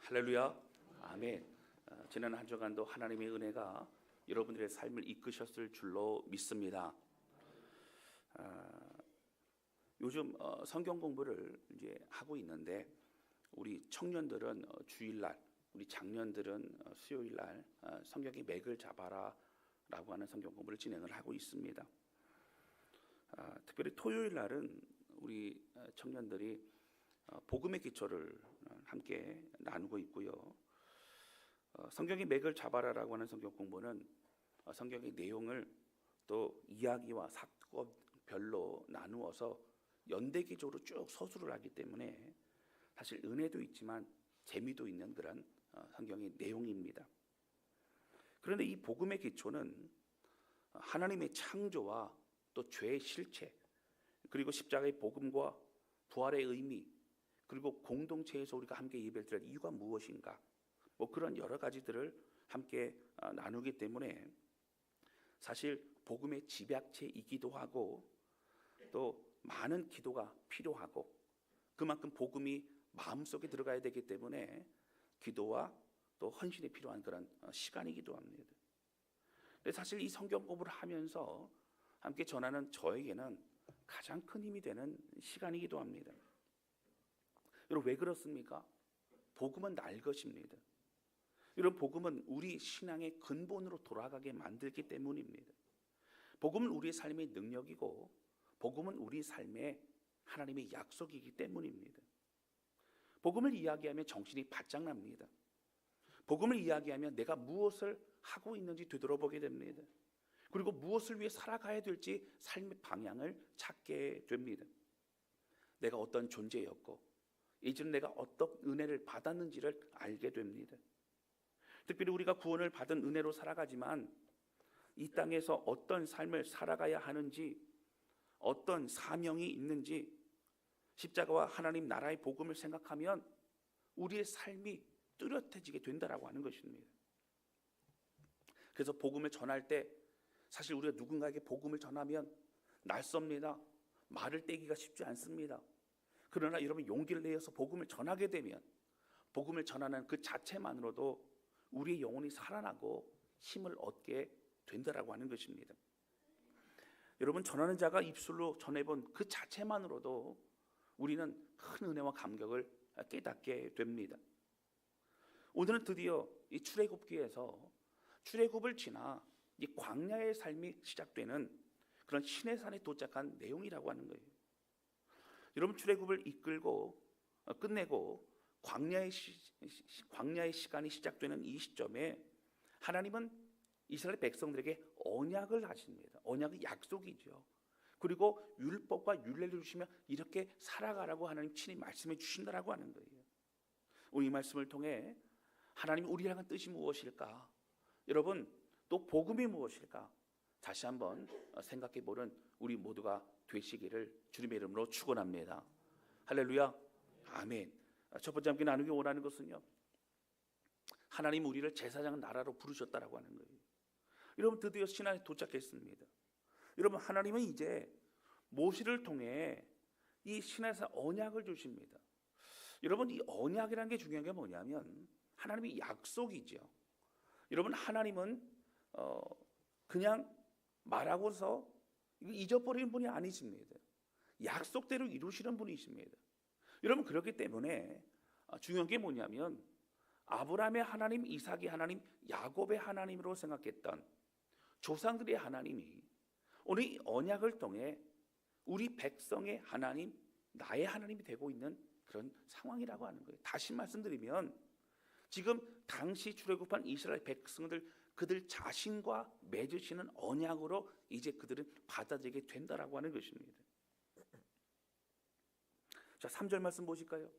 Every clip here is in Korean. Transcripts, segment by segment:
할렐루야, 아멘. 지난 한 주간도 하나님의 은혜가 여러분들의 삶을 이끄셨을 줄로 믿습니다. 요즘 성경 공부를 이제 하고 있는데 우리 청년들은 주일날, 우리 장년들은 수요일날 성경의 맥을 잡아라라고 하는 성경 공부를 진행을 하고 있습니다. 특별히 토요일 날은 우리 청년들이 복음의 기초를 함께 나누고 있고요. 성경의 맥을 잡아라라고 하는 성경 공부는 성경의 내용을 또 이야기와 사건별로 나누어서 연대기적으로 쭉 서술을 하기 때문에 사실 은혜도 있지만 재미도 있는 그런 성경의 내용입니다. 그런데 이 복음의 기초는 하나님의 창조와 또 죄의 실체, 그리고 십자가의 복음과 부활의 의미, 그리고 공동체에서 우리가 함께 예배를 드릴 이유가 무엇인가, 그런 여러 가지들을 함께 나누기 때문에 사실 복음의 집약체이기도 하고 또 많은 기도가 필요하고 그만큼 복음이 마음속에 들어가야 되기 때문에 기도와 또 헌신이 필요한 그런 시간이기도 합니다. 근데 사실 이 성경 공부를 하면서 함께 전하는 저에게는 가장 큰 힘이 되는 시간이기도 합니다. 여러분, 왜 그렇습니까? 복음은 날 것입니다. 여러분, 복음은 우리 신앙의 근본으로 돌아가게 만들기 때문입니다. 복음은 우리의 삶의 능력이고 복음은 우리 삶의 하나님의 약속이기 때문입니다. 복음을 이야기하면 정신이 바짝 납니다. 복음을 이야기하면 내가 무엇을 하고 있는지 되돌아보게 됩니다. 그리고 무엇을 위해 살아가야 될지 삶의 방향을 찾게 됩니다. 내가 어떤 존재였고 이제는 내가 어떤 은혜를 받았는지를 알게 됩니다. 특별히 우리가 구원을 받은 은혜로 살아가지만 이 땅에서 어떤 삶을 살아가야 하는지, 어떤 사명이 있는지, 십자가와 하나님 나라의 복음을 생각하면 우리의 삶이 뚜렷해지게 된다라고 하는 것입니다. 그래서 복음을 전할 때 사실 우리가 누군가에게 복음을 전하면 낯섭니다. 말을 떼기가 쉽지 않습니다. 그러나 여러분, 용기를 내어서 복음을 전하게 되면 복음을 전하는 그 자체만으로도 우리의 영혼이 살아나고 힘을 얻게 된다라고 하는 것입니다. 여러분, 전하는 자가 입술로 전해본 그 자체만으로도 우리는 큰 은혜와 감격을 깨닫게 됩니다. 오늘은 드디어 이 출애굽기에서 출애굽을 지나 이 광야의 삶이 시작되는 그런 시내산에 도착한 내용이라고 하는 거예요. 여러분, 출애굽을 이끌고 끝내고 광야의 시간이 시작되는 이 시점에 하나님은 이스라엘 백성들에게 언약을 하십니다. 언약은 약속이죠. 그리고 율법과 율례를 주시며 이렇게 살아가라고 하나님 친히 말씀해 주신다라고 하는 거예요. 오늘 이 말씀을 통해 하나님 우리를 향한 뜻이 무엇일까? 여러분, 또 복음이 무엇일까? 다시 한번 생각해 보는 우리 모두가 되시기를 주님의 이름으로 축원합니다. 할렐루야, 아멘. 첫 번째 함께 나누기 원하는 것은요, 하나님 우리를 제사장 나라로 부르셨다라고 하는 거예요. 여러분, 드디어 시나이에 도착했습니다. 여러분, 하나님은 이제 모세를 통해 이 시나이에서 언약을 주십니다. 여러분, 이 언약이라는 게 중요한 게 뭐냐면 하나님의 약속이죠. 여러분, 하나님은 그냥 말하고서 잊어버리는 분이 아니십니다. 약속대로 이루시는 분이십니다. 여러분, 그렇기 때문에 중요한 게 뭐냐면 아브라함의 하나님, 이삭의 하나님, 야곱의 하나님으로 생각했던 조상들의 하나님이 오늘 이 언약을 통해 우리 백성의 하나님, 나의 하나님이 되고 있는 그런 상황이라고 하는 거예요. 다시 말씀드리면 지금 당시 출애굽한 이스라엘 백성들, 그들 자신과 맺으시는 언약으로 이제 그들은 받아들이게 된다라고 하는 것입니다. 자, 3절 말씀 보실까요?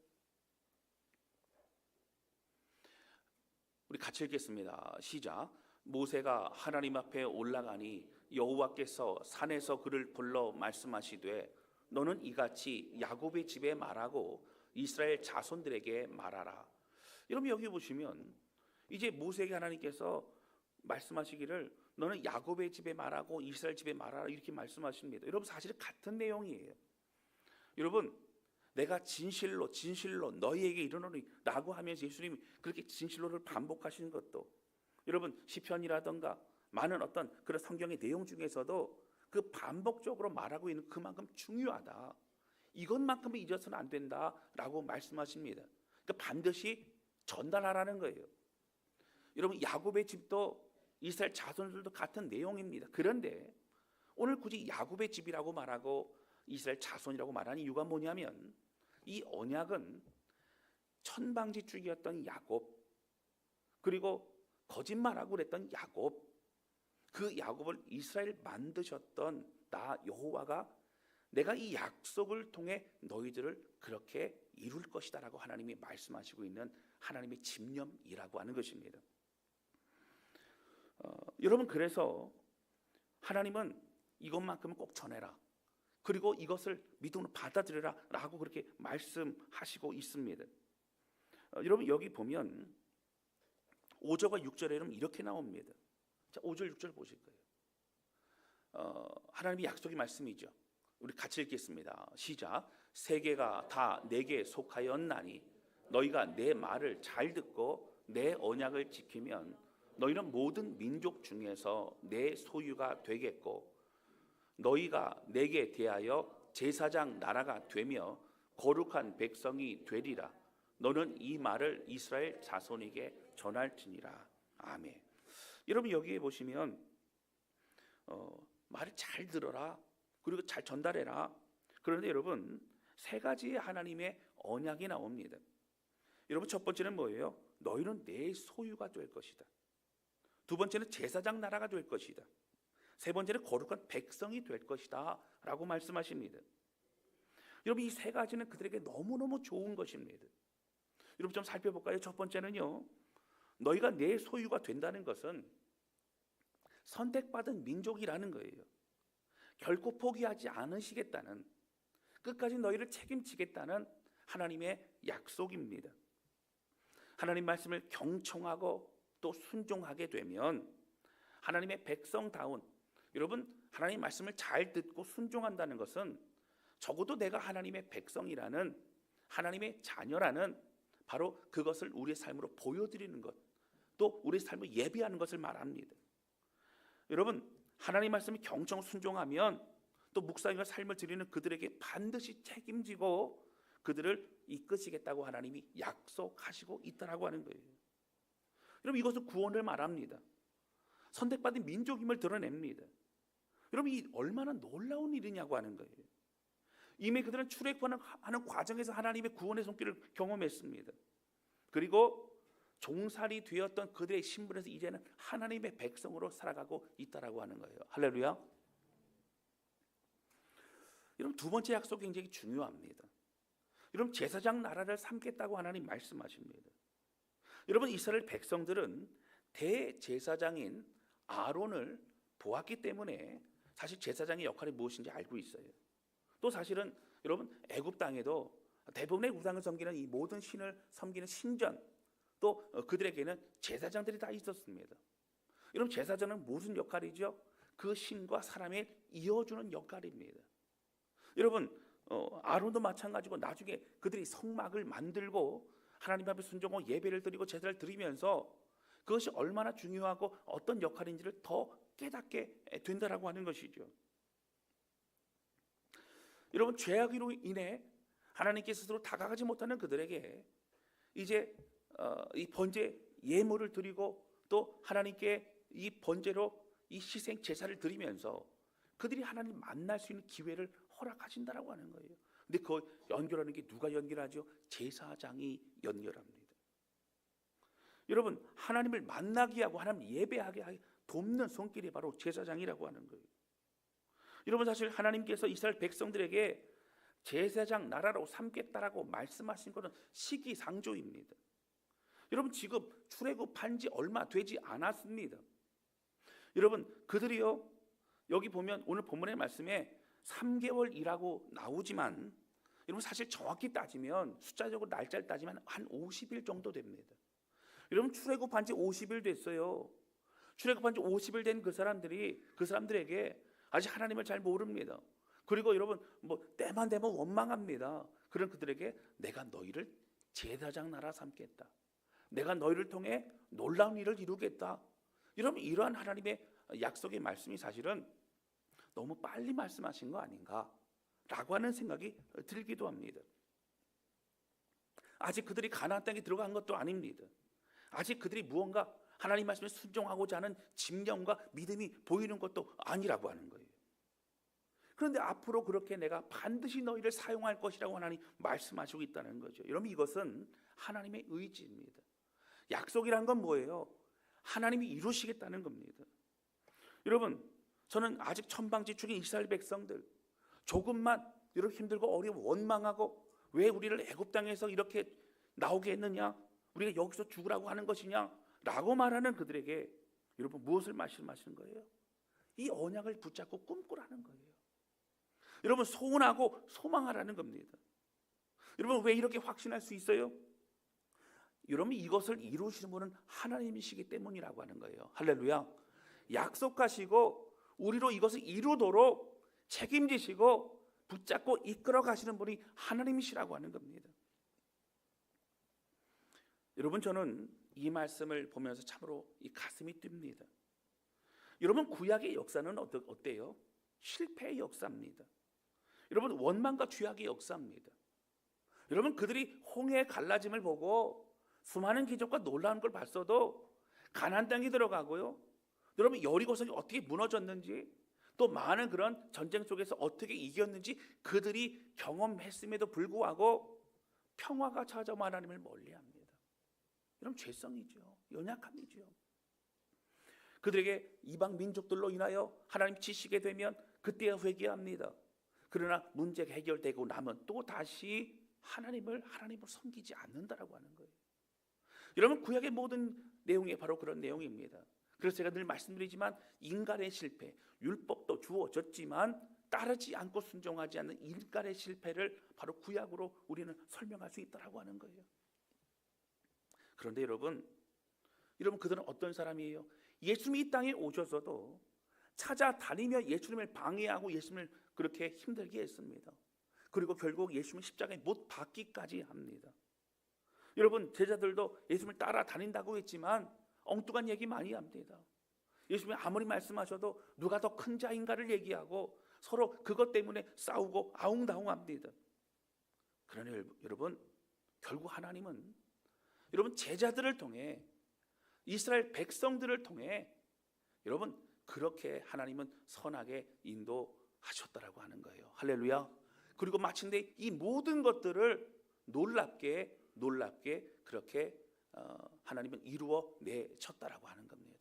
우리 같이 읽겠습니다. 시작. 모세가 하나님 앞에 올라가니 여호와께서 산에서 그를 불러 말씀하시되 너는 이같이 야곱의 집에 말하고 이스라엘 자손들에게 말하라. 여러분, 여기 보시면 이제 모세에게 하나님께서 말씀하시기를 너는 야곱의 집에 말하고 이스라엘 집에 말하라 이렇게 말씀하십니다. 여러분, 사실 같은 내용이에요. 여러분, 내가 진실로 너희에게 이르노니 라고 하면서 예수님이 그렇게 진실로를 반복하시는 것도, 여러분 시편이라던가 많은 어떤 그런 성경의 내용 중에서도 그 반복적으로 말하고 있는 그만큼 중요하다, 이것만큼은 잊어서는 안 된다라고 말씀하십니다. 그러니까 반드시 전달하라는 거예요. 여러분 야곱의 집도 이스라엘 자손들도 같은 내용입니다. 그런데 오늘 굳이 야곱의 집이라고 말하고 이스라엘 자손이라고 말하는 이유가 뭐냐면, 이 언약은 천방지축이었던 야곱, 그리고 거짓말하고 그랬던 야곱, 그 야곱을 이스라엘 만드셨던 나 여호와가 내가 이 약속을 통해 너희들을 그렇게 이룰 것이다 라고 하나님이 말씀하시고 있는 하나님의 집념이라고 하는 것입니다. 여러분, 그래서 하나님은 이것만큼은 꼭 전해라, 그리고 이것을 믿음으로 받아들여라 라고 그렇게 말씀하시고 있습니다. 여러분 여기 보면 5절과 6절에는 이렇게 나옵니다. 자, 5절 6절 보실 거예요. 하나님의 약속의 말씀이죠. 우리 같이 읽겠습니다. 시작. 세계가 다 내게 속하였나니 너희가 내 말을 잘 듣고 내 언약을 지키면 너희는 모든 민족 중에서 내 소유가 되겠고 너희가 내게 대하여 제사장 나라가 되며 거룩한 백성이 되리라. 너는 이 말을 이스라엘 자손에게 전할지니라. 아멘. 여러분 여기에 보시면 말을 잘 들어라, 그리고 잘 전달해라. 그런데 여러분 세 가지의 하나님의 언약이 나옵니다. 여러분 첫 번째는 뭐예요? 너희는 내 소유가 될 것이다. 두 번째는 제사장 나라가 될 것이다. 세 번째는 거룩한 백성이 될 것이다 라고 말씀하십니다. 여러분 이 세 가지는 그들에게 너무너무 좋은 것입니다. 여러분 좀 살펴볼까요? 첫 번째는요, 너희가 내 소유가 된다는 것은 선택받은 민족이라는 거예요. 결코 포기하지 않으시겠다는, 끝까지 너희를 책임지겠다는 하나님의 약속입니다. 하나님 말씀을 경청하고 또 순종하게 되면 하나님의 백성다운, 여러분 하나님 말씀을 잘 듣고 순종한다는 것은 적어도 내가 하나님의 백성이라는, 하나님의 자녀라는 바로 그것을 우리의 삶으로 보여드리는 것, 또 우리의 삶을 예비하는 것을 말합니다. 여러분 하나님 말씀을 경청 순종하면 또 묵상과 삶을 드리는 그들에게 반드시 책임지고 그들을 이끄시겠다고 하나님이 약속하시고 있다라고 하는 거예요. 여러분 이것은 구원을 말합니다. 선택받은 민족임을 드러냅니다. 여러분 이 얼마나 놀라운 일이냐고 하는 거예요. 이미 그들은 출애굽하는 과정에서 하나님의 구원의 손길을 경험했습니다. 그리고 종살이 되었던 그들의 신분에서 이제는 하나님의 백성으로 살아가고 있다라고 하는 거예요. 할렐루야. 여러분 두 번째 약속이 굉장히 중요합니다. 여러분 제사장 나라를 삼겠다고 하나님 말씀하십니다. 여러분 이스라엘 백성들은 대제사장인 아론을 보았기 때문에 사실 제사장의 역할이 무엇인지 알고 있어요. 또 사실은 여러분 애굽 땅에도 대부분의 우상을 섬기는 이 모든 신을 섬기는 신전, 또 그들에게는 제사장들이 다 있었습니다. 여러분 제사장은 무슨 역할이죠? 그 신과 사람을 이어주는 역할입니다. 여러분 아론도 마찬가지고 나중에 그들이 성막을 만들고 하나님 앞에 순종하고 예배를 드리고 제사를 드리면서 그것이 얼마나 중요하고 어떤 역할인지를 더 깨닫게 된다라고 하는 것이죠. 여러분 죄악으로 인해 하나님께 스스로 다가가지 못하는 그들에게 이제 이 번제 예물을 드리고 또 하나님께 이 번제로 이 희생 제사를 드리면서 그들이 하나님 만날 수 있는 기회를 허락하신다라고 하는 거예요. 근데 그 연결하는 게 누가 연결하죠? 제사장이 연결합니다. 여러분 하나님을 만나게 하고 하나님 예배하게 돕는 손길이 바로 제사장이라고 하는 거예요. 여러분 사실 하나님께서 이스라엘 백성들에게 제사장 나라로 삼겠다라고 말씀하신 것은 시기상조입니다. 여러분 지금 출애굽한 지 얼마 되지 않았습니다. 여러분 그들이요, 여기 보면 오늘 본문의 말씀에 3개월이라고 나오지만 여러분 사실 정확히 따지면 숫자적으로 날짜를 따지면 한 50일 정도 됩니다. 여러분 출애굽한 지 50일 됐어요. 출애굽한 지 50일 된 그 사람들에게 아직 하나님을 잘 모릅니다. 그리고 여러분 뭐 때만 되면 원망합니다. 그런 그들에게 내가 너희를 제사장 나라 삼겠다, 내가 너희를 통해 놀라운 일을 이루겠다. 여러분, 이러한 하나님의 약속의 말씀이 사실은 너무 빨리 말씀하신 거 아닌가라고 하는 생각이 들기도 합니다. 아직 그들이 가나안 땅에 들어간 것도 아닙니다. 아직 그들이 무언가 하나님 말씀에 순종하고자 하는 집념과 믿음이 보이는 것도 아니라고 하는 거예요. 그런데 앞으로 그렇게 내가 반드시 너희를 사용할 것이라고 하나님 말씀하시고 있다는 거죠. 여러분, 이것은 하나님의 의지입니다. 약속이란 건 뭐예요? 하나님이 이루시겠다는 겁니다. 여러분, 저는 아직 천방지축인 이스라엘 백성들, 조금만 이렇게 힘들고 어려워 원망하고 왜 우리를 애굽 땅에서 이렇게 나오게 했느냐, 우리가 여기서 죽으라고 하는 것이냐 라고 말하는 그들에게 여러분, 무엇을 말씀하시는 거예요? 이 언약을 붙잡고 꿈꾸라는 거예요. 여러분, 소원하고 소망하라는 겁니다. 여러분, 왜 이렇게 확신할 수 있어요? 여러분, 이것을 이루시는 분은 하나님이시기 때문이라고 하는 거예요. 할렐루야. 약속하시고 우리로 이것을 이루도록 책임지시고 붙잡고 이끌어 가시는 분이 하나님이시라고 하는 겁니다. 여러분, 저는 이 말씀을 보면서 참으로 이 가슴이 뜁니다. 여러분, 구약의 역사는 어때요? 실패의 역사입니다. 여러분, 원망과 죄악의 역사입니다. 여러분, 그들이 홍해의 갈라짐을 보고 수많은 기적과 놀라운 걸 봤어도 가나안 땅에 들어가고요, 여러분, 여리고성이 어떻게 무너졌는지, 또 많은 그런 전쟁 속에서 어떻게 이겼는지 그들이 경험했음에도 불구하고 평화가 찾아오면 하나님을 멀리합니다. 여러분, 죄성이죠. 연약함이죠. 그들에게 이방 민족들로 인하여 하나님 치시게 되면 그때야 회개합니다. 그러나 문제가 해결되고 나면 또 다시 하나님을 섬기지 않는다라고 하는 거예요. 여러분, 구약의 모든 내용이 바로 그런 내용입니다. 그래서 제가 늘 말씀드리지만 인간의 실패, 율법도 주어졌지만 따르지 않고 순종하지 않는 인간의 실패를 바로 구약으로 우리는 설명할 수 있다라고 하는 거예요. 그런데 여러분 그들은 어떤 사람이에요? 예수님이 이 땅에 오셔서도 찾아다니며 예수님을 방해하고 예수님을 그렇게 힘들게 했습니다. 그리고 결국 예수님을 십자가에 못 박기까지 합니다. 여러분, 제자들도 예수님을 따라다닌다고 했지만 엉뚱한 얘기 많이 합니다. 예수님이 아무리 말씀하셔도 누가 더 큰 자인가를 얘기하고 서로 그것 때문에 싸우고 아웅다웅합니다. 그러나 여러분, 결국 하나님은 여러분 제자들을 통해, 이스라엘 백성들을 통해 여러분 그렇게 하나님은 선하게 인도하셨다라고 하는 거예요. 할렐루야. 그리고 마침내 이 모든 것들을 놀랍게 그렇게 하나님은 이루어 내셨다라고 하는 겁니다.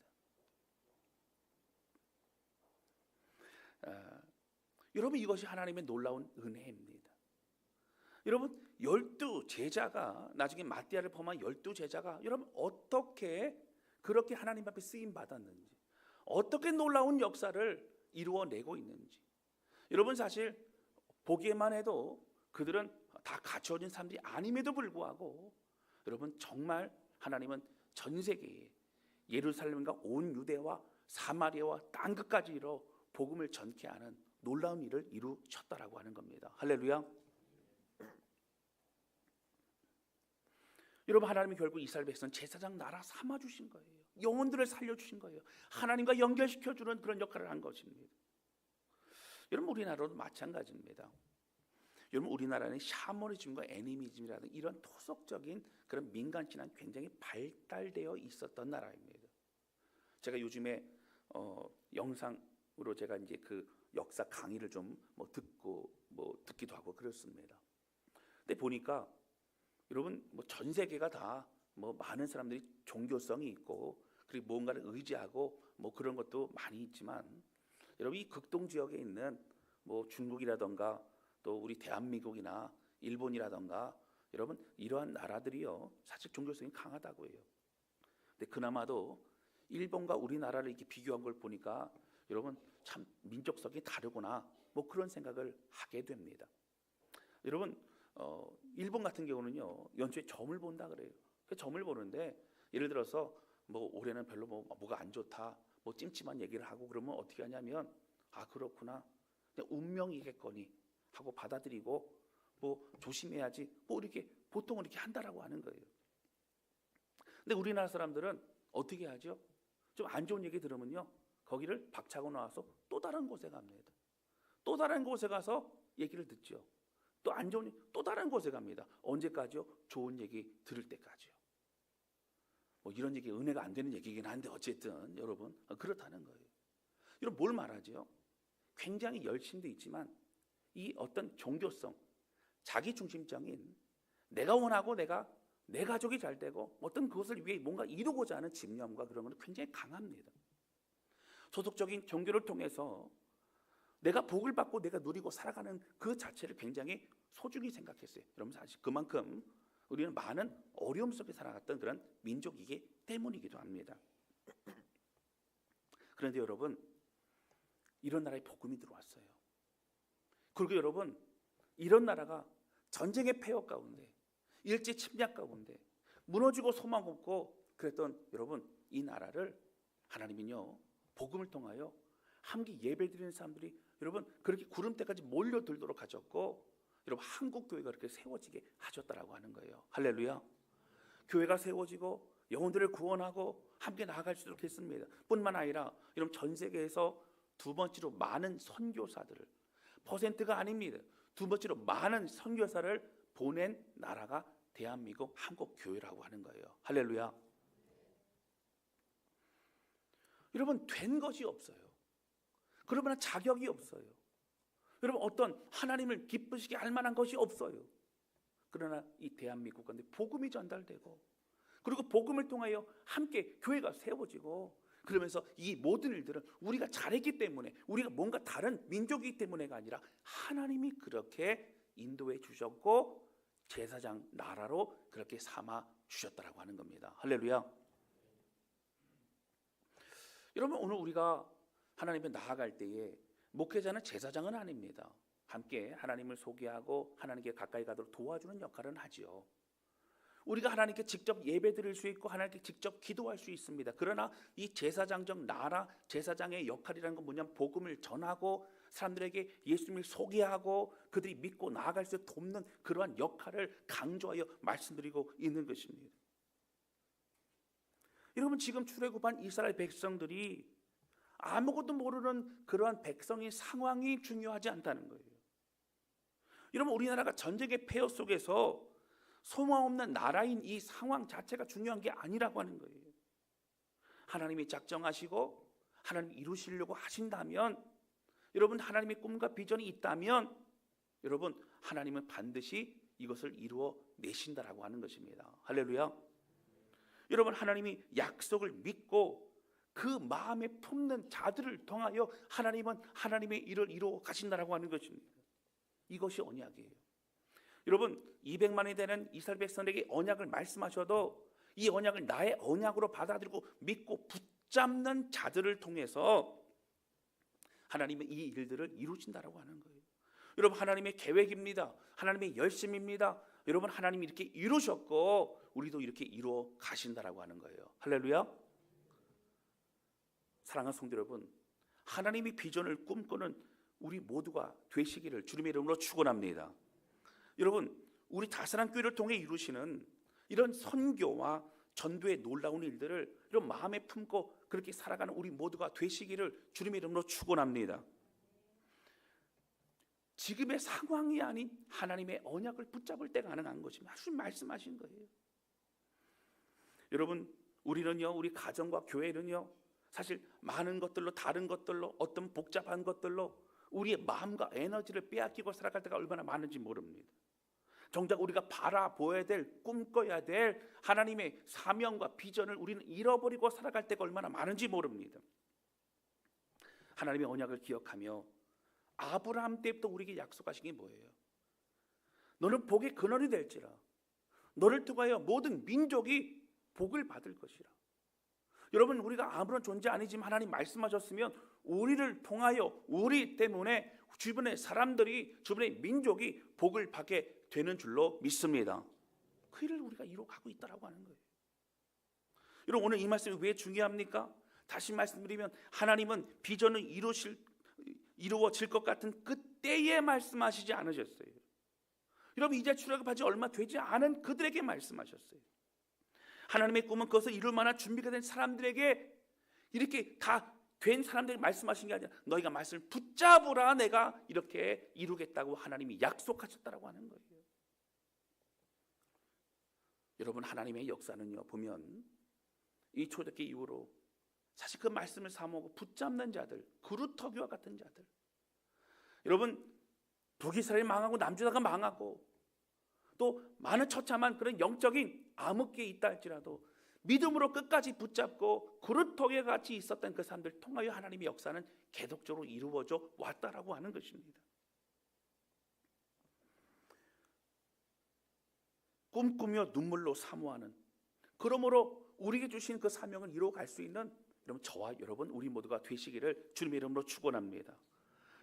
여러분, 이것이 하나님의 놀라운 은혜입니다. 여러분, 12제자가 나중에 마띠아를 포함한 12제자가 여러분 어떻게 그렇게 하나님 앞에 쓰임 받았는지, 어떻게 놀라운 역사를 이루어내고 있는지, 여러분 사실 보기에만 해도 그들은 다 갖춰진 사람들이 아님에도 불구하고 여러분 정말 하나님은 전 세계에 예루살렘과 온 유대와 사마리아와 땅 끝까지 이뤄 복음을 전케 하는 놀라운 일을 이루셨다라고 하는 겁니다. 할렐루야. 여러분, 하나님이 결국 이스라엘 백성 제사장 나라 삼아 주신 거예요. 영혼들을 살려 주신 거예요. 하나님과 연결시켜 주는 그런 역할을 한 것입니다. 여러분, 우리나라도 마찬가지입니다. 여러분, 우리나라는 샤머니즘과 애니미즘이라는 이런 토속적인 그런 민간 신앙이 굉장히 발달되어 있었던 나라입니다. 제가 요즘에 영상으로 제가 이제 그 역사 강의를 좀 듣기도 하고 그렇습니다. 근데 보니까 여러분 전 세계가 다 많은 사람들이 종교성이 있고 그리고 뭔가를 의지하고 그런 것도 많이 있지만 여러분 이 극동 지역에 있는 중국이라던가 또 우리 대한민국이나 일본이라던가 여러분 이러한 나라들이요 사실 종교성이 강하다고 해요. 근데 그나마도 일본과 우리나라를 이렇게 비교한 걸 보니까 여러분 참 민족성이 다르구나 그런 생각을 하게 됩니다. 여러분 일본 같은 경우는요 연초에 점을 본다 그래요. 그 점을 보는데 예를 들어서 올해는 별로 뭐가 안 좋다 찜찜한 얘기를 하고 그러면 어떻게 하냐면 아 그렇구나 그냥 운명이겠거니 하고 받아들이고 뭐 조심해야지 뭐 이렇게 보통 이렇게 한다라고 하는 거예요. 근데 우리나라 사람들은 어떻게 하죠? 좀 안 좋은 얘기 들으면요, 거기를 박차고 나와서 또 다른 곳에 갑니다. 또 다른 곳에 가서 얘기를 듣죠. 또 안 좋은 또 다른 곳에 갑니다. 언제까지요? 좋은 얘기 들을 때까지요. 뭐 이런 얘기 은혜가 안 되는 얘기긴 한데 어쨌든 여러분 그렇다는 거예요. 여러분 뭘 말하죠? 굉장히 열심도 있지만 이 어떤 종교성, 자기 중심적인 내가 원하고 내 가족이 잘 되고 어떤 그것을 위해 뭔가 이루고자 하는 집념과 그런 건 굉장히 강합니다. 소속적인 종교를 통해서 내가 복을 받고 내가 누리고 살아가는 그 자체를 굉장히 소중히 생각했어요. 여러분 사실 그만큼 우리는 많은 어려움 속에 살아갔던 그런 민족이기 때문이기도 합니다. 그런데 여러분 이런 나라에 복음이 들어왔어요. 그리고 여러분 이런 나라가 전쟁의 폐허 가운데 일제 침략 가운데 무너지고 소망 없고 그랬던 여러분 이 나라를 하나님은요 복음을 통하여 함께 예배드리는 사람들이 여러분 그렇게 구름대까지 몰려들도록 하셨고 여러분 한국 교회가 그렇게 세워지게 하셨다라고 하는 거예요. 할렐루야. 교회가 세워지고 영혼들을 구원하고 함께 나아갈 수 있도록 했습니다. 뿐만 아니라 여러분 전 세계에서 두 번째로 많은 선교사들을 퍼센트가 아닙니다. 두 번째로 많은 선교사를 보낸 나라가 대한민국 한국 교회라고 하는 거예요. 할렐루야. 여러분 된 것이 없어요. 그러나 자격이 없어요. 여러분 어떤 하나님을 기쁘시게 할 만한 것이 없어요. 그러나 이 대한민국 가운데 복음이 전달되고 그리고 복음을 통하여 함께 교회가 세워지고 그러면서 이 모든 일들은 우리가 잘했기 때문에 우리가 뭔가 다른 민족이기 때문에가 아니라 하나님이 그렇게 인도해 주셨고 제사장 나라로 그렇게 삼아 주셨다라고 하는 겁니다. 할렐루야. 여러분 오늘 우리가 하나님께 나아갈 때에 목회자는 제사장은 아닙니다. 함께 하나님을 소개하고 하나님께 가까이 가도록 도와주는 역할은 하지요. 우리가 하나님께 직접 예배드릴 수 있고 하나님께 직접 기도할 수 있습니다. 그러나 이 제사장적 나라, 제사장의 역할이라는 건 뭐냐면 복음을 전하고 사람들에게 예수님을 소개하고 그들이 믿고 나아갈 수 있도록 돕는 그러한 역할을 강조하여 말씀드리고 있는 것입니다. 여러분 지금 출애굽한 이스라엘 백성들이 아무것도 모르는 그러한 백성의 상황이 중요하지 않다는 거예요. 여러분 우리나라가 전쟁의 폐허 속에서 소망 없는 나라인 이 상황 자체가 중요한 게 아니라고 하는 거예요. 하나님이 작정하시고 하나님이 이루시려고 하신다면 여러분 하나님의 꿈과 비전이 있다면 여러분 하나님은 반드시 이것을 이루어 내신다라고 하는 것입니다. 할렐루야. 여러분 하나님이 약속을 믿고 그 마음에 품는 자들을 통하여 하나님은 하나님의 일을 이루어 가신다라고 하는 것입니다. 이것이 언약이에요. 여러분 200만이 되는 이스라엘 백성에게 언약을 말씀하셔도 이 언약을 나의 언약으로 받아들이고 믿고 붙잡는 자들을 통해서 하나님의 이 일들을 이루신다라고 하는 거예요. 여러분 하나님의 계획입니다. 하나님의 열심입니다. 여러분 하나님이 이렇게 이루셨고 우리도 이렇게 이루어 가신다라고 하는 거예요. 할렐루야. 사랑하는 성도 여러분, 하나님이 비전을 꿈꾸는 우리 모두가 되시기를 주님의 이름으로 축원합니다. 여러분 우리 다사랑 교회를 통해 이루시는 이런 선교와 전도의 놀라운 일들을 이런 마음에 품고 그렇게 살아가는 우리 모두가 되시기를 주님의 이름으로 축원합니다. 지금의 상황이 아닌 하나님의 언약을 붙잡을 때가 가능한 것입니다. 하나님 말씀하신 거예요. 여러분 우리는요 우리 가정과 교회는요 사실 많은 것들로 다른 것들로 어떤 복잡한 것들로 우리의 마음과 에너지를 빼앗기고 살아갈 때가 얼마나 많은지 모릅니다. 정작 우리가 바라보아야 될 꿈꿔야 될 하나님의 사명과 비전을 우리는 잃어버리고 살아갈 때가 얼마나 많은지 모릅니다. 하나님의 언약을 기억하며 아브라함 때부터 우리에게 약속하신 게 뭐예요? 너는 복의 근원이 될지라 너를 통하여 모든 민족이 복을 받을 것이라. 여러분 우리가 아무런 존재 아니지만 하나님 말씀하셨으면 우리를 통하여 우리 때문에 주변의 사람들이 주변의 민족이 복을 받게 되는 줄로 믿습니다. 그 일을 우리가 이루어가고 있다라고 하는 거예요. 여러분 오늘 이 말씀이 왜 중요합니까? 다시 말씀드리면 하나님은 비전을 이루어질 것 같은 그때에 말씀하시지 않으셨어요. 여러분 이제 출애굽한 지 얼마 되지 않은 그들에게 말씀하셨어요. 하나님의 꿈은 그것을 이룰 만한 준비가 된 사람들에게, 이렇게 다 된 사람들에게 말씀하신 게 아니라 너희가 말씀을 붙잡으라, 내가 이렇게 이루겠다고 하나님이 약속하셨다라고 하는 거예요. 여러분, 하나님의 역사는요, 보면 이 초대기 이후로 사실 그 말씀을 사모하고 붙잡는 자들, 그루터기와 같은 자들, 여러분 북이스라엘이 망하고 남주다가 망하고 또 많은 처참한 그런 영적인 암흑기에 있다 할지라도 믿음으로 끝까지 붙잡고 그루터기 같이 있었던 그 사람들 통하여 하나님의 역사는 계속적으로 이루어져 왔다라고 하는 것입니다. 꿈꾸며 눈물로 사모하는, 그러므로 우리에게 주신 그 사명을 이루어갈 수 있는 여러분, 저와 여러분 우리 모두가 되시기를 주님의 이름으로 축원합니다.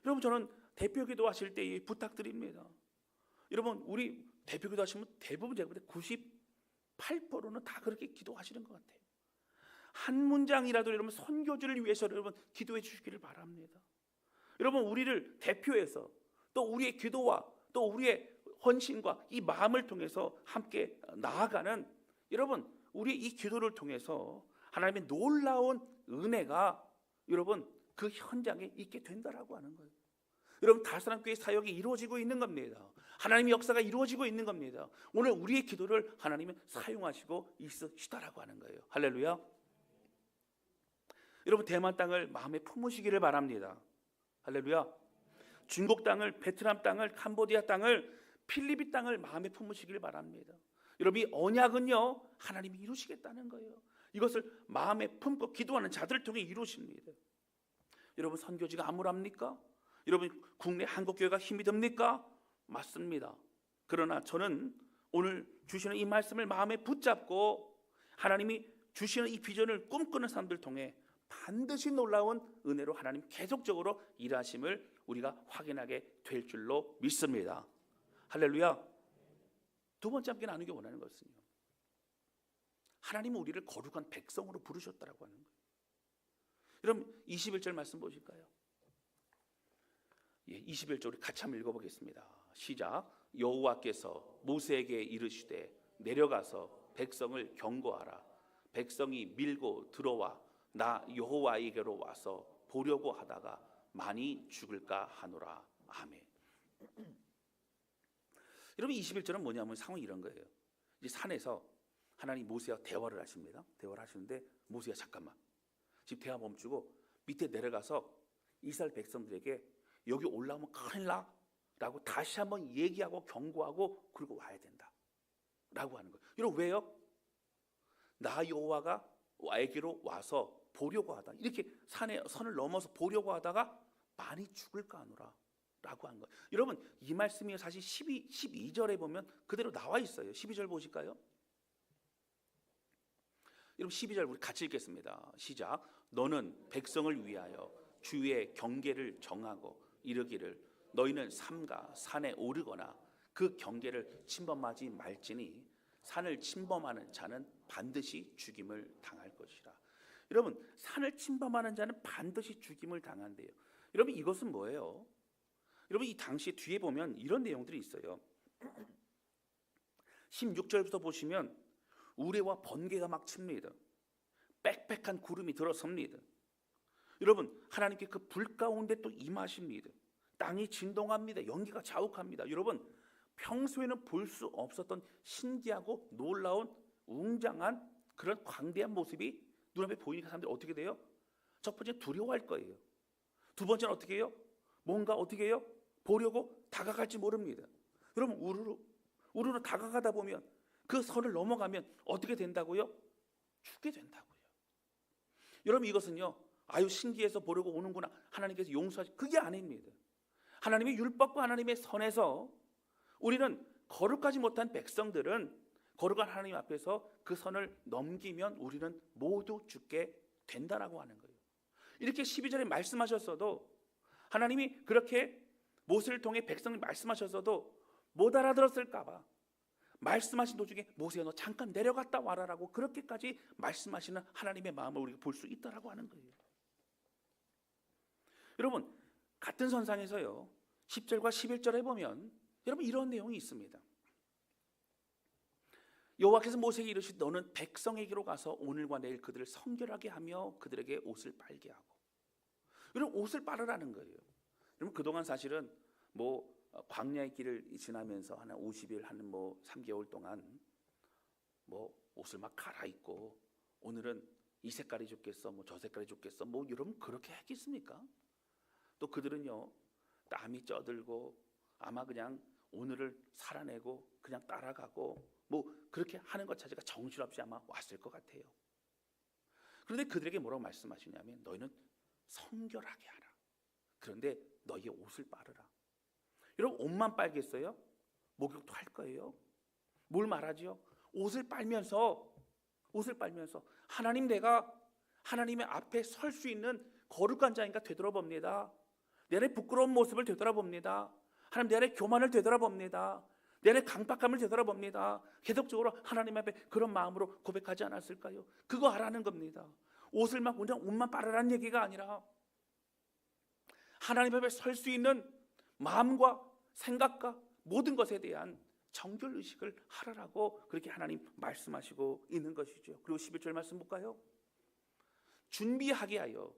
여러분, 저는 대표기도 하실 때 부탁드립니다. 여러분, 우리 대표기도 하시면 대부분 제가 볼 때 98%는 다 그렇게 기도하시는 것 같아요. 한 문장이라도 여러분 선교지를 위해서 여러분 기도해 주시기를 바랍니다. 여러분, 우리를 대표해서 또 우리의 기도와 또 우리의 헌신과 이 마음을 통해서 함께 나아가는, 여러분 우리 이 기도를 통해서 하나님의 놀라운 은혜가 여러분 그 현장에 있게 된다라고 하는 거예요. 여러분, 다사랑교회 사역이 이루어지고 있는 겁니다. 하나님의 역사가 이루어지고 있는 겁니다. 오늘 우리의 기도를 하나님은 사용하시고 있으시다라고 하는 거예요. 할렐루야. 여러분, 대만 땅을 마음에 품으시기를 바랍니다. 할렐루야. 중국 땅을, 베트남 땅을, 캄보디아 땅을, 필리핀 땅을 마음에 품으시기를 바랍니다. 여러분, 이 언약은요 하나님이 이루시겠다는 거예요. 이것을 마음에 품고 기도하는 자들을 통해 이루십니다. 여러분, 선교지가 암울합니까? 여러분, 국내 한국교회가 힘이 듭니까? 맞습니다. 그러나 저는 오늘 주시는 이 말씀을 마음에 붙잡고 하나님이 주시는 이 비전을 꿈꾸는 사람들 통해 반드시 놀라운 은혜로 하나님 계속적으로 일하심을 우리가 확인하게 될 줄로 믿습니다. 할렐루야. 두 번째 함께 나누기 원하는 것은요, 하나님은 우리를 거룩한 백성으로 부르셨다라고 하는 거예요. 여러분, 21절 말씀 보실까요? 21절 우리 같이 한번 읽어보겠습니다. 시작. 여호와께서 모세에게 이르시되 내려가서 백성을 경고하라. 백성이 밀고 들어와 나 여호와에게로 와서 보려고 하다가 많이 죽을까 하노라. 아멘. 여러분, 21절은 뭐냐면 상황이 이런 거예요. 이제 산에서 하나님 모세와 대화를 하십니다. 대화를 하시는데 모세가 잠깐만, 지금 대화 멈추고 밑에 내려가서 이스라엘 백성들에게 여기 올라오면 큰일 나 라고 다시 한번 얘기하고 경고하고 그리고 와야 된다 라고 하는 거예요. 여러분, 왜요? 나 여호와가 와에게로 와서 보려고 하다, 이렇게 선을 넘어서 보려고 하다가 많이 죽을까 하노라 라고 한 거예요. 여러분, 이 말씀이 사실 12절에 보면 그대로 나와 있어요. 12절 보실까요? 여러분, 12절 우리 같이 읽겠습니다. 시작. 너는 백성을 위하여 주의 경계를 정하고 이르기를 너희는 삼가 산에 오르거나 그 경계를 침범하지 말지니 산을 침범하는 자는 반드시 죽임을 당할 것이라. 여러분, 산을 침범하는 자는 반드시 죽임을 당한대요. 여러분, 이것은 뭐예요? 여러분, 이 당시 뒤에 보면 이런 내용들이 있어요. 16절부터 보시면 우레와 번개가 막 칩니다. 빽빽한 구름이 들어섭니다. 여러분, 하나님께 그 불 가운데 또 임하십니다. 땅이 진동합니다. 연기가 자욱합니다. 여러분, 평소에는 볼 수 없었던 신기하고 놀라운 웅장한 그런 광대한 모습이 눈앞에 보이니까 사람들이 어떻게 돼요? 첫 번째 두려워할 거예요. 두 번째는 어떻게 해요? 뭔가 어떻게 해요? 보려고 다가갈지 모릅니다. 여러분, 우르르 다가가다 보면 그 선을 넘어가면 어떻게 된다고요? 죽게 된다고요. 여러분, 이것은요, 아유 신기해서 보려고 오는구나, 하나님께서 용서하시, 그게 아닙니다. 하나님의 율법과 하나님의 선에서 우리는 거룩하지 못한 백성들은 거룩한 하나님 앞에서 그 선을 넘기면 우리는 모두 죽게 된다라고 하는 거예요. 이렇게 12절에 말씀하셨어도, 하나님이 그렇게 모세를 통해 백성을 말씀하셨어도 못 알아들었을까 봐 말씀하신 도중에 모세야 너 잠깐 내려갔다 와라라고 그렇게까지 말씀하시는 하나님의 마음을 우리가 볼 수 있다라고 하는 거예요. 여러분, 같은 선상에서요 10절과 11절에 보면 여러분 이런 내용이 있습니다. 여호와께서 모세에게 이르시되 너는 백성에게로 가서 오늘과 내일 그들을 성결하게 하며 그들에게 옷을 빨게 하고, 이런 옷을 빨으라는 거예요. 그러면 그동안 사실은 광야의 길을 지나면서 한 50일 한 3개월 동안 옷을 막 갈아입고, 오늘은 이 색깔이 좋겠어, 저 색깔이 좋겠어, 여러분 그렇게 했겠습니까? 또 그들은요 땀이 쪄들고 아마 그냥 오늘을 살아내고 그냥 따라가고 그렇게 하는 것 자체가 정신없이 아마 왔을 것 같아요. 그런데 그들에게 뭐라고 말씀하시냐면 너희는 성결하게 하라. 그런데 너희의 옷을 빨으라. 여러분 옷만 빨겠어요? 목욕도 할 거예요. 뭘 말하죠? 옷을 빨면서 하나님, 내가 하나님의 앞에 설 수 있는 거룩한 자인가 되돌아봅니다. 내 안에 부끄러운 모습을 되돌아봅니다. 하나님, 내 안에 교만을 되돌아봅니다. 내 안에 강박함을 되돌아봅니다. 계속적으로 하나님 앞에 그런 마음으로 고백하지 않았을까요? 그거 하라는 겁니다. 옷을 막 그냥 옷만 빨으라는 얘기가 아니라 하나님 앞에 설 수 있는 마음과 생각과 모든 것에 대한 정결 의식을 하라라고 그렇게 하나님 말씀하시고 있는 것이죠. 그리고 11절 말씀 볼까요? 준비하게 하여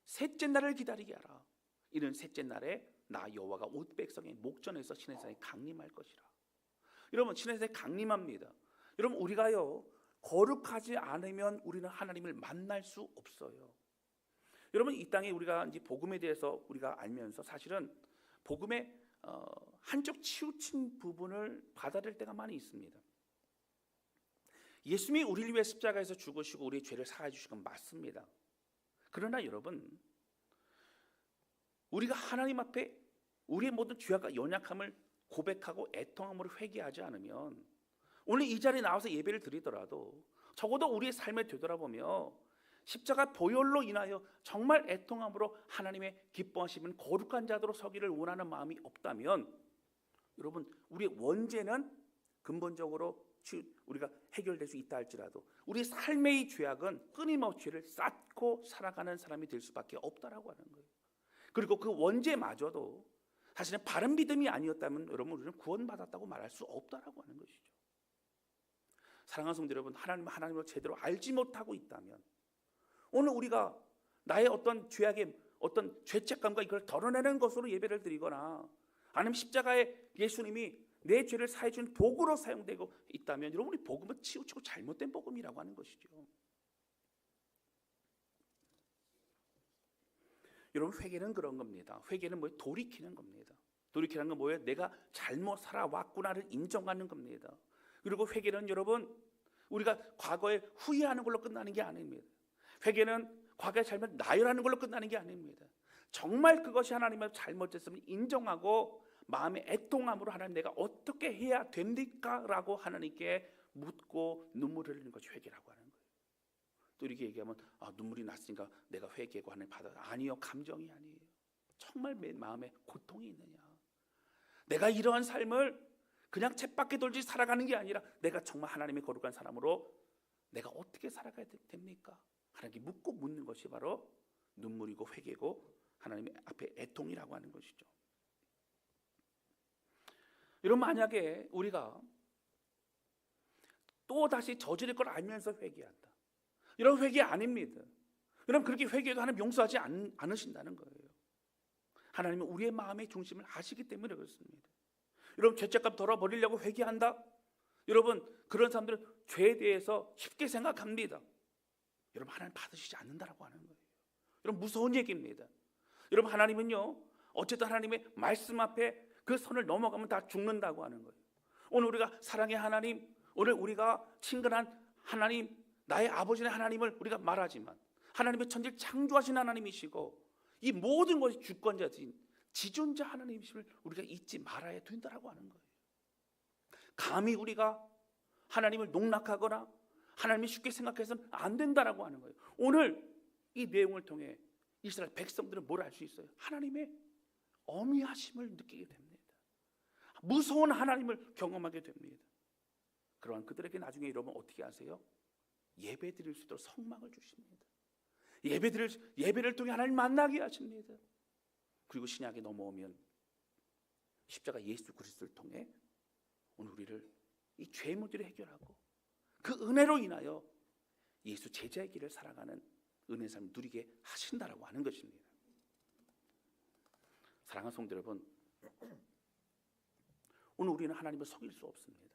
셋째 날을 기다리게 하라. 이는 셋째 날에 나 여호와가 온 백성의 목전에서 시내산에 강림할 것이라. 여러분, 시내산에 강림합니다. 여러분, 우리가요 거룩하지 않으면 우리는 하나님을 만날 수 없어요. 여러분, 이 땅에 우리가 이제 복음에 대해서 우리가 알면서 사실은 복음의 한쪽 치우친 부분을 받아들일 때가 많이 있습니다. 예수님이 우리를 위해 십자가에서 죽으시고 우리의 죄를 사하여 주신 건 맞습니다. 그러나 여러분, 우리가 하나님 앞에 우리의 모든 죄악과 연약함을 고백하고 애통함으로 회개하지 않으면 오늘 이 자리에 나와서 예배를 드리더라도 적어도 우리의 삶을 되돌아보며 십자가 보혈로 인하여 정말 애통함으로 하나님의 기뻐하시는 거룩한 자들로 서기를 원하는 마음이 없다면, 여러분, 우리의 원죄는 근본적으로 우리가 해결될 수 있다 할지라도 우리 삶의 죄악은 끊임없이 죄를 쌓고 살아가는 사람이 될 수밖에 없다라고 하는 거예요. 그리고 그 원죄마저도 사실은 바른 믿음이 아니었다면 여러분, 우리는 구원받았다고 말할 수 없다라고 하는 것이죠. 사랑하는 성도 여러분, 하나님을 제대로 알지 못하고 있다면 오늘 우리가 나의 어떤 죄악의 어떤 죄책감과 이걸 덜어내는 것으로 예배를 드리거나 아니면 십자가에 예수님이 내 죄를 사해 준 도구로 사용되고 있다면 여러분, 우리 복음은 치우치고 잘못된 복음이라고 하는 것이죠. 여러분, 회개는 그런 겁니다. 회개는 뭐예요? 돌이키는 겁니다. 돌이키는 건 뭐예요? 내가 잘못 살아왔구나를 인정하는 겁니다. 그리고 회개는 여러분, 우리가 과거에 후회하는 걸로 끝나는 게 아닙니다. 회개는 과거의 잘못 나열하는 걸로 끝나는 게 아닙니다. 정말 그것이 하나님의 잘못됐음을 인정하고 마음의 애통함으로 하나님, 내가 어떻게 해야 됩니까? 라고 하나님께 묻고 눈물을 흘리는 것이 회개라고 하는 거예요. 또 이렇게 얘기하면 눈물이 났으니까 내가 회개고 하나님 받아. 아니요, 감정이 아니에요. 정말 내 마음에 고통이 있느냐, 내가 이러한 삶을 그냥 쳇바퀴 돌지 살아가는 게 아니라 내가 정말 하나님의 거룩한 사람으로 내가 어떻게 살아가야 됩니까? 하나님께 묻고 묻는 것이 바로 눈물이고 회개고 하나님의 앞에 애통이라고 하는 것이죠. 여러분, 만약에 우리가 또 다시 저지를 걸 알면서 회개한다, 이런 회개 아닙니다. 여러분, 그렇게 회개도 하나님 용서하지 않으신다는 거예요. 하나님은 우리의 마음의 중심을 아시기 때문에 그렇습니다. 여러분, 죄책감 덜어버리려고 회개한다, 여러분, 그런 사람들은 죄에 대해서 쉽게 생각합니다. 여러분, 하나님 받으시지 않는다라고 하는 거예요. 여러분, 무서운 얘기입니다. 여러분, 하나님은요 어쨌든 하나님의 말씀 앞에 그 선을 넘어가면 다 죽는다고 하는 거예요. 오늘 우리가 사랑의 하나님, 오늘 우리가 친근한 하나님, 나의 아버지의 하나님을 우리가 말하지만 하나님의 천지를 창조하신 하나님이시고 이 모든 것이 주권자인 지존자 하나님이심을 우리가 잊지 말아야 된다라고 하는 거예요. 감히 우리가 하나님을 농락하거나 하나님이 쉽게 생각해서는 안 된다라고 하는 거예요. 오늘 이 내용을 통해 이스라엘 백성들은 뭘 알 수 있어요? 하나님의 어미하심을 느끼게 됩니다. 무서운 하나님을 경험하게 됩니다. 그러한 그들에게 나중에 여러분 어떻게 하세요? 예배 드릴 수 있도록 성막을 주십니다. 예배를 통해 하나님 만나게 하십니다. 그리고 신약에 넘어오면 십자가 예수 그리스도를 통해 오늘 우리를 이 죄 문제를 해결하고 그 은혜로 인하여 예수 제자의 길을 살아가는 은혜의 삶을 누리게 하신다라고 하는 것입니다. 사랑하는 성도 여러분, 오늘 우리는 하나님을 속일 수 없습니다.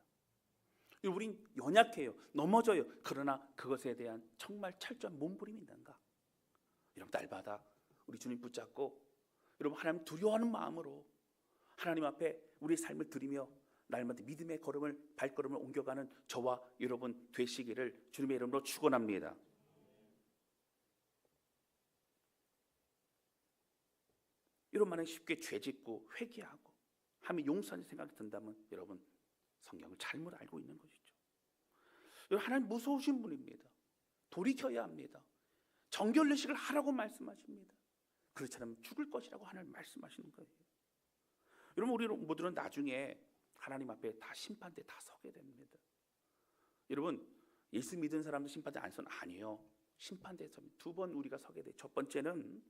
우린 연약해요. 넘어져요. 그러나 그것에 대한 정말 철저한 몸부림이 있는가? 여러분, 날마다 우리 주님 붙잡고 여러분 하나님 두려워하는 마음으로 하나님 앞에 우리의 삶을 드리며 날마다 믿음의 발걸음을 옮겨가는 저와 여러분 되시기를 주님의 이름으로 축원합니다. 여러분, 만약 쉽게 죄짓고 회개하고 하면 용서하는 생각이 든다면 여러분 성경을 잘못 알고 있는 것이죠. 여러분, 하나님 무서우신 분입니다. 돌이켜야 합니다. 정결례식을 하라고 말씀하십니다. 그렇지 않으면 죽을 것이라고 하나님 말씀하시는 거예요. 여러분, 우리 모두는 나중에 하나님 앞에 다 심판대에 다 서게 됩니다. 여러분, 예수 믿은 사람도 심판대 안 서는 아니에요. 심판대에 두 번 우리가 서게 돼요. 첫 번째는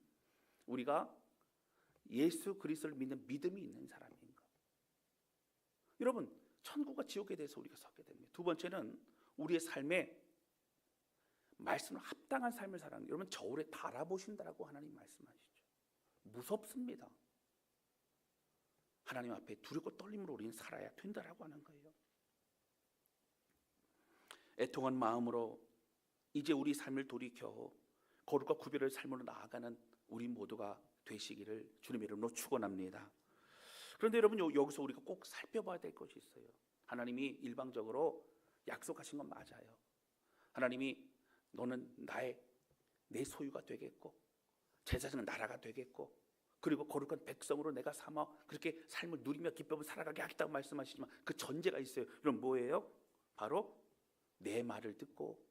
우리가 예수 그리스도를 믿는 믿음이 있는 사람인가. 여러분, 천국과 지옥에 대해서 우리가 서게 됩니다. 두 번째는 우리의 삶에 말씀을 합당한 삶을 살아가는, 여러분 저울에 달아보신다라고 하나님 말씀하시죠. 무섭습니다. 하나님 앞에 두렵고 떨림으로 우리는 살아야 된다라고 하는 거예요. 애통한 마음으로 이제 우리 삶을 돌이켜 거룩과 구별의 삶으로 나아가는 우리 모두가 되시기를 주님의 이름으로 축원합니다. 그런데 여러분, 여기서 우리가 꼭 살펴봐야 될 것이 있어요. 하나님이 일방적으로 약속하신 건 맞아요. 하나님이 너는 내 소유가 되겠고 제사장은 나라가 되겠고 그리고 거룩한 백성으로 내가 삼아 그렇게 삶을 누리며 기쁨을 살아가게 하겠다고 말씀하시지만 그 전제가 있어요. 그럼 뭐예요? 바로 내 말을 듣고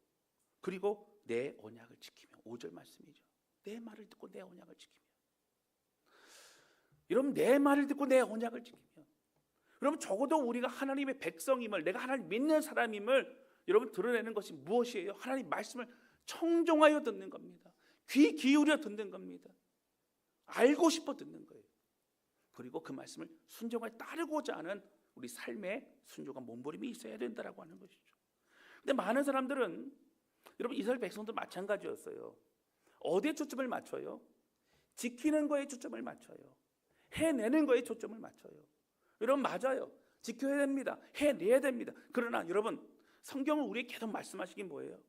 그리고 내 언약을 지키며. 5절 말씀이죠. 내 말을 듣고 내 언약을 지키며. 여러분, 내 말을 듣고 내 언약을 지키며, 여러분 적어도 우리가 하나님의 백성임을, 내가 하나님 믿는 사람임을 여러분 드러내는 것이 무엇이에요? 하나님 말씀을 청종하여 듣는 겁니다. 귀 기울여 듣는 겁니다. 알고 싶어 듣는 거예요. 그리고 그 말씀을 순종하여 따르고자 하는 우리 삶의 순종과 몸부림이 있어야 된다라고 하는 것이죠. 근데 많은 사람들은 여러분 이스라엘 백성들 마찬가지였어요. 어디에 초점을 맞춰요? 지키는 거에 초점을 맞춰요. 해내는 거에 초점을 맞춰요. 여러분 맞아요. 지켜야 됩니다. 해내야 됩니다. 그러나 여러분 성경은 우리에게 계속 말씀하시긴 뭐예요?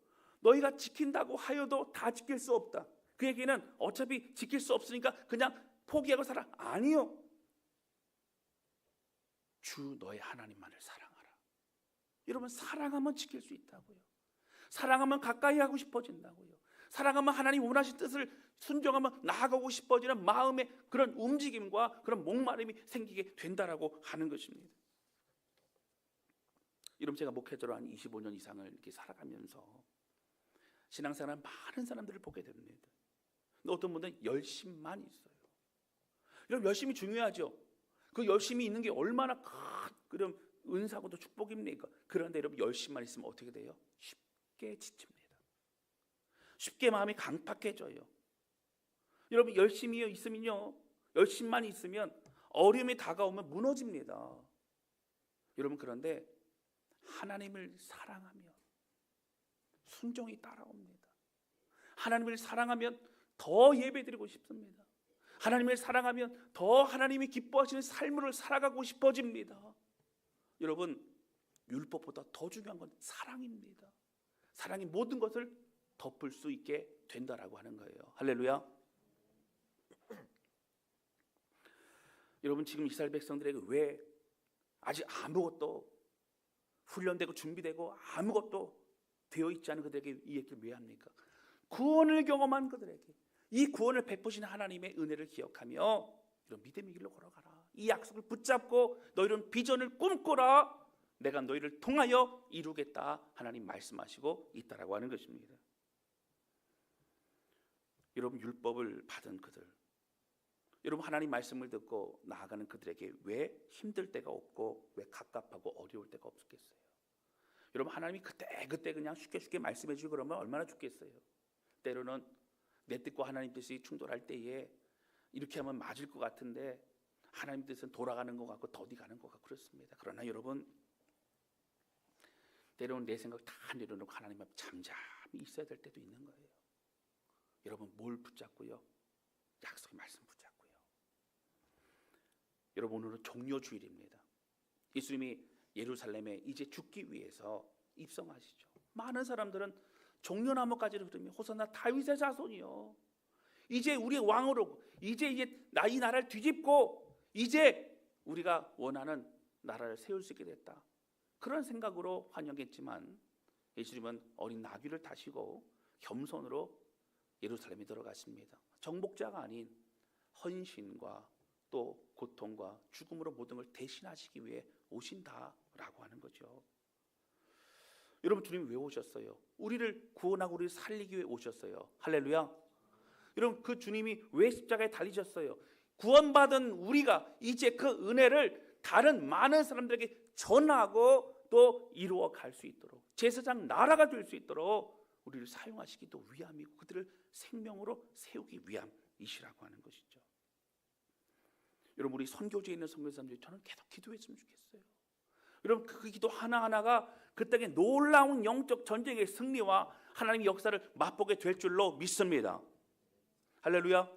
너희가 지킨다고 하여도 다 지킬 수 없다. 그 얘기는 어차피 지킬 수 없으니까 그냥 포기하고 살아. 아니요. 주 너의 하나님만을 사랑하라. 여러분 사랑하면 지킬 수 있다고요. 사랑하면 가까이 하고 싶어진다고요. 사랑하면 하나님 원하신 뜻을 순종하면 나아가고 싶어지는 마음의 그런 움직임과 그런 목마름이 생기게 된다라고 하는 것입니다. 여러분 제가 목회자로 한 25년 이상을 이렇게 살아가면서 신앙생활 많은 사람들을 보게 됩니다. 근데 어떤 분들은 열심만 있어요. 여러분 열심이 중요하죠. 그 열심이 있는 게 얼마나 큰 그런 은사고 또 축복입니까? 그런데 여러분 열심만 있으면 어떻게 돼요? 쉽게 지칩니다. 쉽게 마음이 강팍해져요. 여러분 열심히 있으면요, 열심만 있으면 어려움이 다가오면 무너집니다. 여러분 그런데 하나님을 사랑하면 순종이 따라옵니다. 하나님을 사랑하면 더 예배드리고 싶습니다. 하나님을 사랑하면 더 하나님이 기뻐하시는 삶을 살아가고 싶어집니다. 여러분 율법보다 더 중요한 건 사랑입니다. 사랑이 모든 것을 덮을 수 있게 된다라고 하는 거예요. 할렐루야. 여러분 지금 이스라엘 백성들에게 왜 아직 아무것도 훈련되고 준비되고 아무것도 되어 있지 않은 그들에게 이 얘기를 왜 합니까? 구원을 경험한 그들에게 이 구원을 베푸신 하나님의 은혜를 기억하며 이런 믿음의 길로 걸어가라. 이 약속을 붙잡고 너희는 비전을 꿈꿔라. 내가 너희를 통하여 이루겠다. 하나님 말씀하시고 있다라고 하는 것입니다. 여러분 율법을 받은 그들, 여러분 하나님 말씀을 듣고 나아가는 그들에게 왜 힘들 때가 없고 왜 갑갑하고 어려울 때가 없겠어요? 여러분 하나님이 그때 그냥 쉽게 말씀해 주고 그러면 얼마나 좋겠어요. 때로는 내 뜻과 하나님 뜻이 충돌할 때에 이렇게 하면 맞을 것 같은데 하나님 뜻은 돌아가는 것 같고 더디 가는 것 같고 그렇습니다. 그러나 여러분 때로는 내 생각 다 내려놓고 하나님 앞에 잠잠히 있어야 될 때도 있는 거예요. 여러분 뭘 붙잡고요? 약속의 말씀 붙잡고요. 여러분 오늘은 종려주일입니다. 예수님이 예루살렘에 이제 죽기 위해서 입성하시죠. 많은 사람들은 종려나무까지를 들으며 호산나 다윗의 자손이요, 이제 우리의 왕으로, 이제 이 나라를 뒤집고 이제 우리가 원하는 나라를 세울 수 있게 됐다, 그런 생각으로 환영했지만 예수님은 어린 나귀를 타시고 겸손으로 예루살렘에 들어가십니다. 정복자가 아닌 헌신과 또 고통과 죽음으로 모든 걸 대신하시기 위해 오신다라고 하는 거죠. 여러분 주님이 왜 오셨어요? 우리를 구원하고 우리를 살리기 위해 오셨어요. 할렐루야. 여러분 그 주님이 왜 십자가에 달리셨어요? 구원받은 우리가 이제 그 은혜를 다른 많은 사람들에게 전하고 또 이루어 갈 수 있도록, 제사장 나라가 될 수 있도록 우리를 사용하시기도 위함이고 그들을 생명으로 세우기 위함이시라고 하는 것이죠. 여러분 우리 선교지에 있는 선교사님들이 저는 계속 기도했으면 좋겠어요. 여러분 그 기도 하나하나가 그 땅에 놀라운 영적 전쟁의 승리와 하나님의 역사를 맛보게 될 줄로 믿습니다. 할렐루야.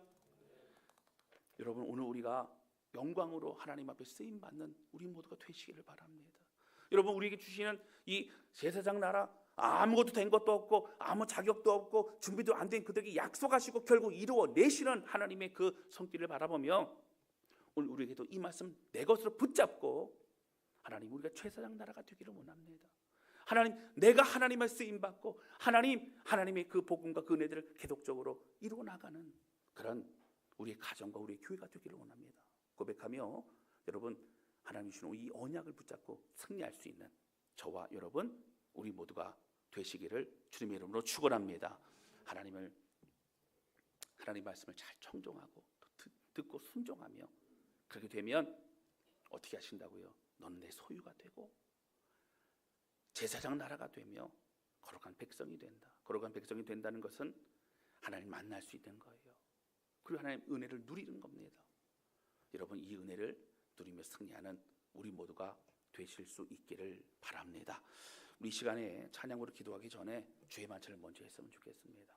여러분 오늘 우리가 영광으로 하나님 앞에 쓰임받는 우리 모두가 되시기를 바랍니다. 여러분 우리에게 주시는 이 제사장 나라, 아무것도 된 것도 없고 아무 자격도 없고 준비도 안 된 그들에게 약속하시고 결국 이루어내시는 하나님의 그 손길을 바라보며 오늘 우리에게도 이 말씀 내 것으로 붙잡고 하나님 우리가 제사장 나라가 되기를 원합니다. 하나님 내가 하나님의 쓰임받고 하나님의 그 복음과 그 은혜들을 계속적으로 이루어 나가는 그런 우리의 가정과 우리의 교회가 되기를 원합니다. 고백하며 여러분 하나님 주신 이 언약을 붙잡고 승리할 수 있는 저와 여러분 우리 모두가 되시기를 주님의 이름으로 축원합니다. 하나님 말씀을 잘 청종하고 듣고 순종하며 그렇게 되면 어떻게 하신다고요? 너는 내 소유가 되고 제사장 나라가 되며 거룩한 백성이 된다. 거룩한 백성이 된다는 것은 하나님 만날 수 있는 거예요. 그리고 하나님 은혜를 누리는 겁니다. 여러분 이 은혜를 누리며 승리하는 우리 모두가 되실 수 있기를 바랍니다. 우리 이 시간에 찬양으로 기도하기 전에 주의 만찬을 먼저 했으면 좋겠습니다.